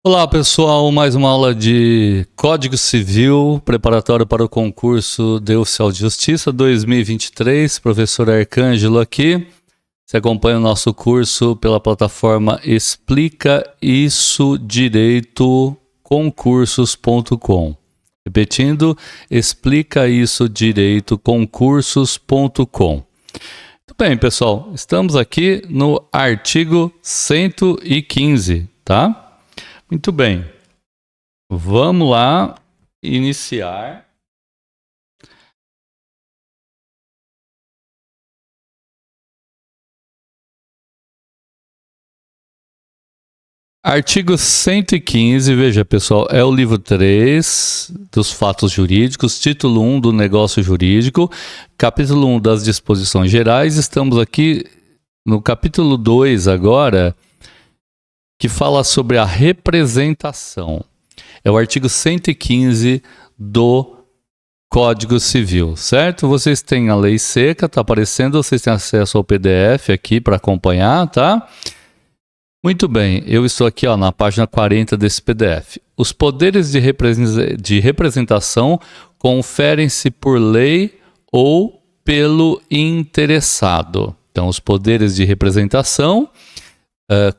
Olá pessoal, mais uma aula de Código Civil, preparatório para o concurso de Oficial de Justiça 2023, professor Arcângelo aqui. Você acompanha o nosso curso pela plataforma Explica Isso Direito concursos.com. Repetindo, Explica Isso Direito concursos.com. Muito bem, pessoal, estamos aqui no artigo 115, tá? Muito bem, vamos lá iniciar. Artigo 115, veja pessoal, é o livro 3 dos fatos jurídicos, título 1 do negócio jurídico, capítulo 1 das disposições gerais. Estamos aqui no capítulo 2 agora, que fala sobre a representação. É o artigo 115 do Código Civil, certo? Vocês têm a lei seca, está aparecendo, vocês têm acesso ao PDF aqui para acompanhar, tá? Muito bem, eu estou aqui na página 40 desse PDF. Os poderes de representação conferem-se por lei ou pelo interessado. Então, os poderes de representação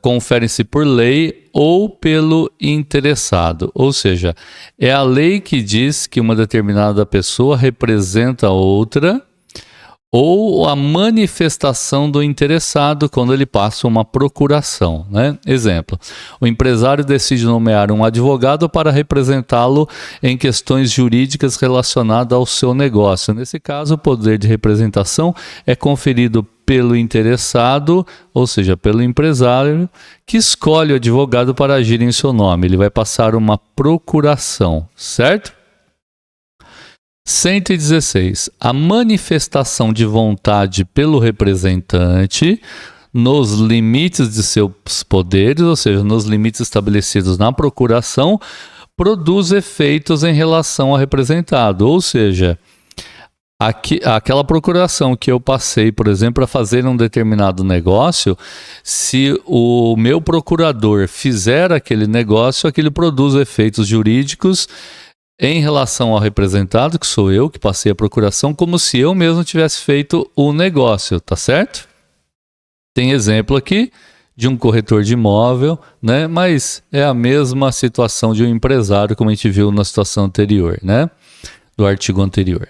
conferem-se por lei ou pelo interessado, ou seja, é a lei que diz que uma determinada pessoa representa outra, ou a manifestação do interessado quando ele passa uma procuração, né? Exemplo, o empresário decide nomear um advogado para representá-lo em questões jurídicas relacionadas ao seu negócio. Nesse caso, o poder de representação é conferido pelo interessado, ou seja, pelo empresário, que escolhe o advogado para agir em seu nome. Ele vai passar uma procuração, certo? 116. A manifestação de vontade pelo representante nos limites de seus poderes, ou seja, nos limites estabelecidos na procuração, produz efeitos em relação ao representado, ou seja, aquela procuração que eu passei, por exemplo, para fazer um determinado negócio, se o meu procurador fizer aquele negócio, aquilo produz efeitos jurídicos em relação ao representado, que sou eu, que passei a procuração, como se eu mesmo tivesse feito o negócio, tá certo? Tem exemplo aqui de um corretor de imóvel, né? Mas é a mesma situação de um empresário, como a gente viu na situação anterior, né? Do artigo anterior.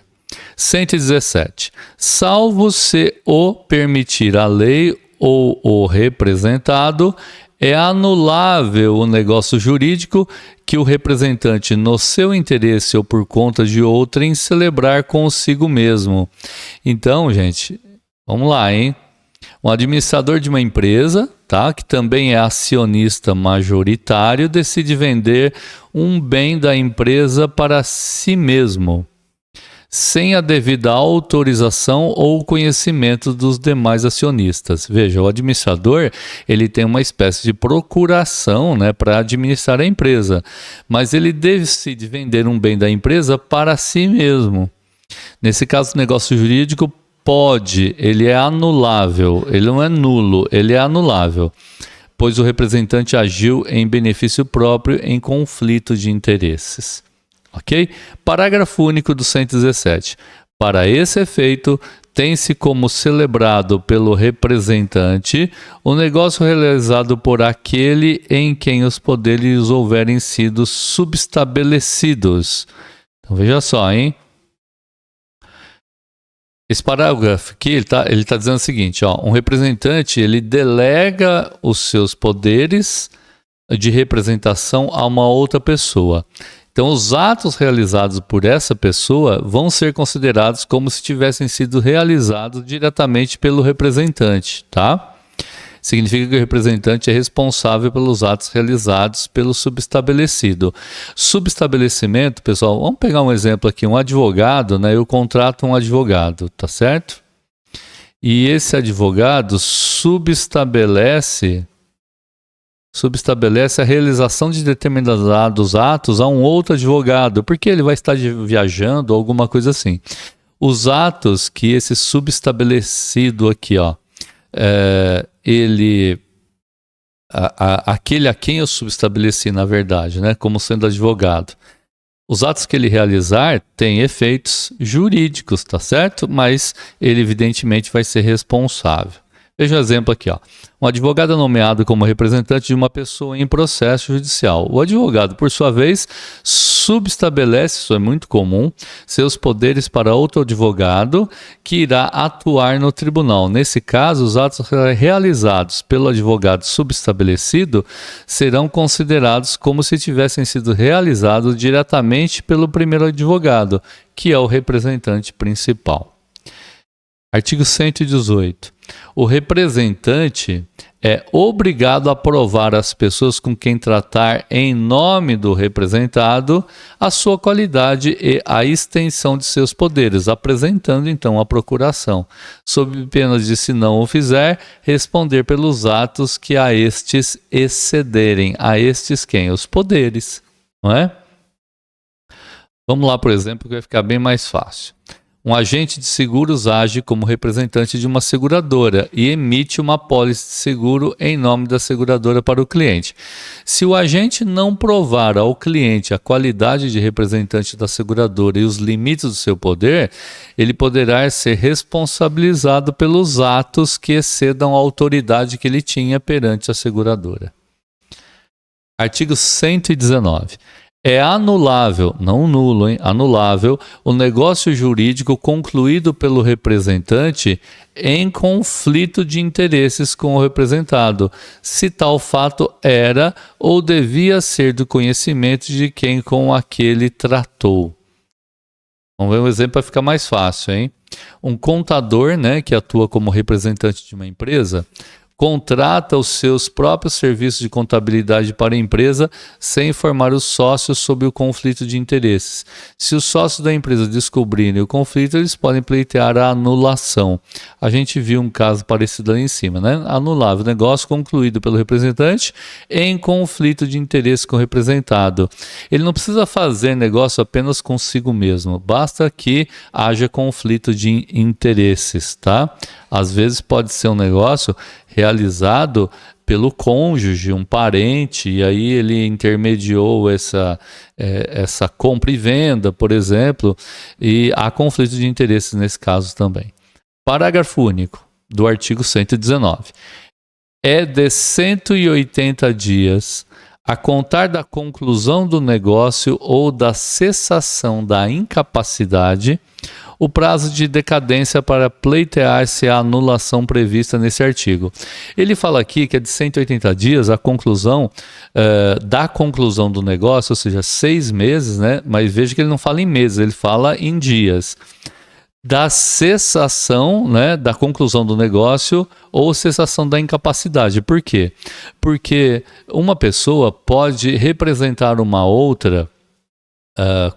117. Salvo se o permitir a lei ou o representado, é anulável o negócio jurídico que o representante, no seu interesse ou por conta de outrem, celebrar consigo mesmo. Então, gente, vamos lá, hein? Um administrador de uma empresa, tá, que também é acionista majoritário, decide vender um bem da empresa para si mesmo, sem a devida autorização ou conhecimento dos demais acionistas. Veja, o administrador, ele tem uma espécie de procuração, né, para administrar a empresa, mas ele decide vender um bem da empresa para si mesmo. Nesse caso, o negócio jurídico pode, ele é anulável, ele não é nulo, ele é anulável, pois o representante agiu em benefício próprio em conflito de interesses. Ok? Parágrafo único do 117. Para esse efeito, tem-se como celebrado pelo representante o negócio realizado por aquele em quem os poderes houverem sido subestabelecidos. Então veja só, hein? Esse parágrafo aqui, ele tá dizendo o seguinte, um representante, ele delega os seus poderes de representação a uma outra pessoa. Então, os atos realizados por essa pessoa vão ser considerados como se tivessem sido realizados diretamente pelo representante, tá? Significa que o representante é responsável pelos atos realizados pelo subestabelecido. Subestabelecimento, pessoal, vamos pegar um exemplo aqui, um advogado, né? Eu contrato um advogado, tá certo? E esse advogado subestabelece a realização de determinados atos a um outro advogado, porque ele vai estar viajando ou alguma coisa assim. Os atos que esse subestabelecido aqui, ele aquele a quem eu subestabeleci, na verdade, né, como sendo advogado. Os atos que ele realizar têm efeitos jurídicos, tá certo? Mas ele evidentemente vai ser responsável. Veja um exemplo aqui, ó. Um advogado é nomeado como representante de uma pessoa em processo judicial. O advogado, por sua vez, subestabelece, isso é muito comum, seus poderes para outro advogado que irá atuar no tribunal. Nesse caso, os atos realizados pelo advogado subestabelecido serão considerados como se tivessem sido realizados diretamente pelo primeiro advogado, que é o representante principal. Artigo 118. O representante é obrigado a provar às pessoas com quem tratar em nome do representado a sua qualidade e a extensão de seus poderes, apresentando então a procuração, sob pena de, se não o fizer, responder pelos atos que a estes excederem. A estes quem? Os poderes, não é? Vamos lá, por exemplo, que vai ficar bem mais fácil. Um agente de seguros age como representante de uma seguradora e emite uma apólice de seguro em nome da seguradora para o cliente. Se o agente não provar ao cliente a qualidade de representante da seguradora e os limites do seu poder, ele poderá ser responsabilizado pelos atos que excedam a autoridade que ele tinha perante a seguradora. Artigo 119. É anulável, não nulo, hein? Anulável, o negócio jurídico concluído pelo representante em conflito de interesses com o representado, se tal fato era ou devia ser do conhecimento de quem com aquele tratou. Vamos ver um exemplo para ficar mais fácil, hein? Um contador, né, que atua como representante de uma empresa, contrata os seus próprios serviços de contabilidade para a empresa sem informar os sócios sobre o conflito de interesses. Se os sócios da empresa descobrirem o conflito, eles podem pleitear a anulação. A gente viu um caso parecido ali em cima, né? Anulável, negócio concluído pelo representante em conflito de interesse com o representado. Ele não precisa fazer negócio apenas consigo mesmo, basta que haja conflito de interesses, tá? Às vezes pode ser um negócio realizado pelo cônjuge, um parente, e aí ele intermediou essa compra e venda, por exemplo, e há conflito de interesses nesse caso também. Parágrafo único do artigo 119. É de 180 dias a contar da conclusão do negócio ou da cessação da incapacidade o prazo de decadência para pleitear-se a anulação prevista nesse artigo. Ele fala aqui que é de 180 dias a conclusão da conclusão do negócio, ou seja, 6 meses, né? Mas veja que ele não fala em meses, ele fala em dias. Da cessação, né, da conclusão do negócio ou cessação da incapacidade. Por quê? Porque uma pessoa pode representar uma outra,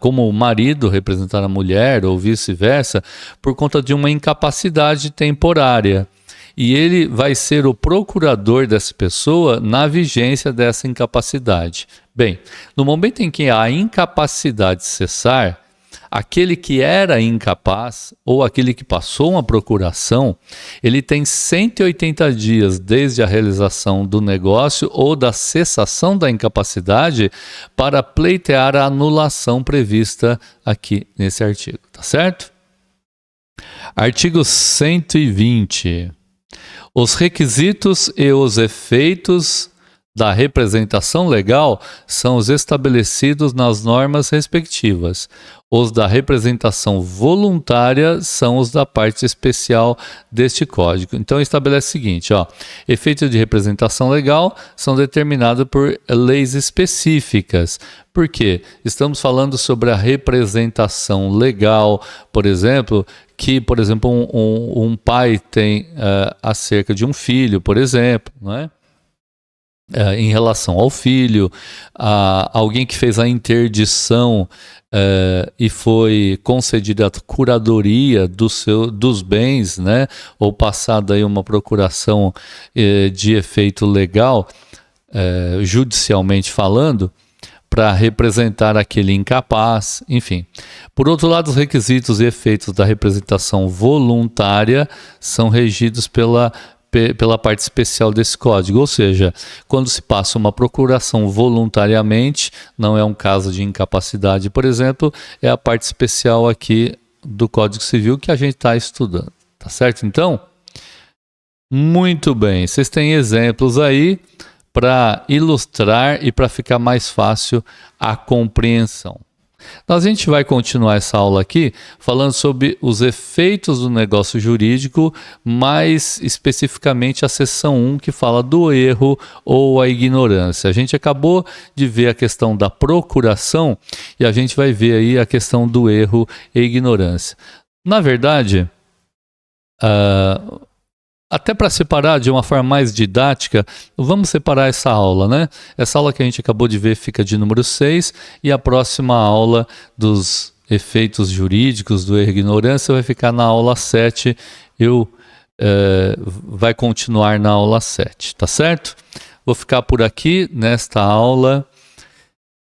como o marido representar a mulher ou vice-versa, por conta de uma incapacidade temporária. E ele vai ser o procurador dessa pessoa na vigência dessa incapacidade. Bem, no momento em que a incapacidade cessar, aquele que era incapaz ou aquele que passou uma procuração, ele tem 180 dias desde a realização do negócio ou da cessação da incapacidade para pleitear a anulação prevista aqui nesse artigo, tá certo? Artigo 120. Os requisitos e os efeitos da representação legal são os estabelecidos nas normas respectivas. Os da representação voluntária são os da parte especial deste Código. Então, estabelece o seguinte, ó, efeitos de representação legal são determinados por leis específicas. Por quê? Estamos falando sobre a representação legal, por exemplo, que, por exemplo, um pai tem acerca de um filho, por exemplo, não é? Em relação ao filho, alguém que fez a interdição e foi concedida a curadoria dos bens, né, ou passada aí uma procuração de efeito legal, judicialmente falando, para representar aquele incapaz, enfim. Por outro lado, os requisitos e efeitos da representação voluntária são regidos pela pela parte especial desse código, ou seja, quando se passa uma procuração voluntariamente, não é um caso de incapacidade, por exemplo, é a parte especial aqui do Código Civil que a gente está estudando, tá certo? Então, muito bem, vocês têm exemplos aí para ilustrar e para ficar mais fácil a compreensão. A gente vai continuar essa aula aqui falando sobre os efeitos do negócio jurídico, mais especificamente a seção 1 que fala do erro ou a ignorância. A gente acabou de ver a questão da procuração e a gente vai ver aí a questão do erro e ignorância. Na verdade, até para separar de uma forma mais didática, vamos separar essa aula, né? Essa aula que a gente acabou de ver fica de número 6 e a próxima aula dos efeitos jurídicos do erro e ignorância vai ficar na aula 7. Vai continuar na aula 7, tá certo? Vou ficar por aqui nesta aula.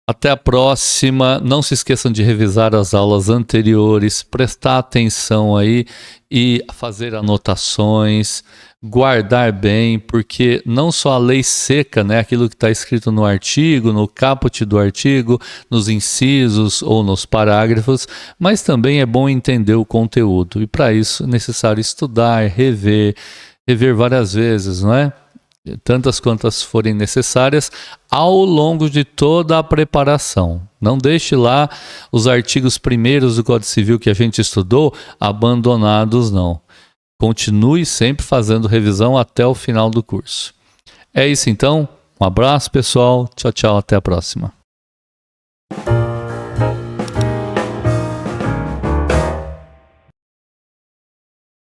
Até a próxima. Não se esqueçam de revisar as aulas anteriores, prestar atenção aí e fazer anotações, guardar bem, porque não só a lei seca, né, aquilo que está escrito no artigo, no caput do artigo, nos incisos ou nos parágrafos, mas também é bom entender o conteúdo. E para isso é necessário estudar, rever várias vezes, não é? Tantas quantas forem necessárias ao longo de toda a preparação. Não deixe lá os artigos primeiros do Código Civil que a gente estudou abandonados, não. Continue sempre fazendo revisão até o final do curso. É isso então. Um abraço, pessoal. Tchau, tchau. Até a próxima.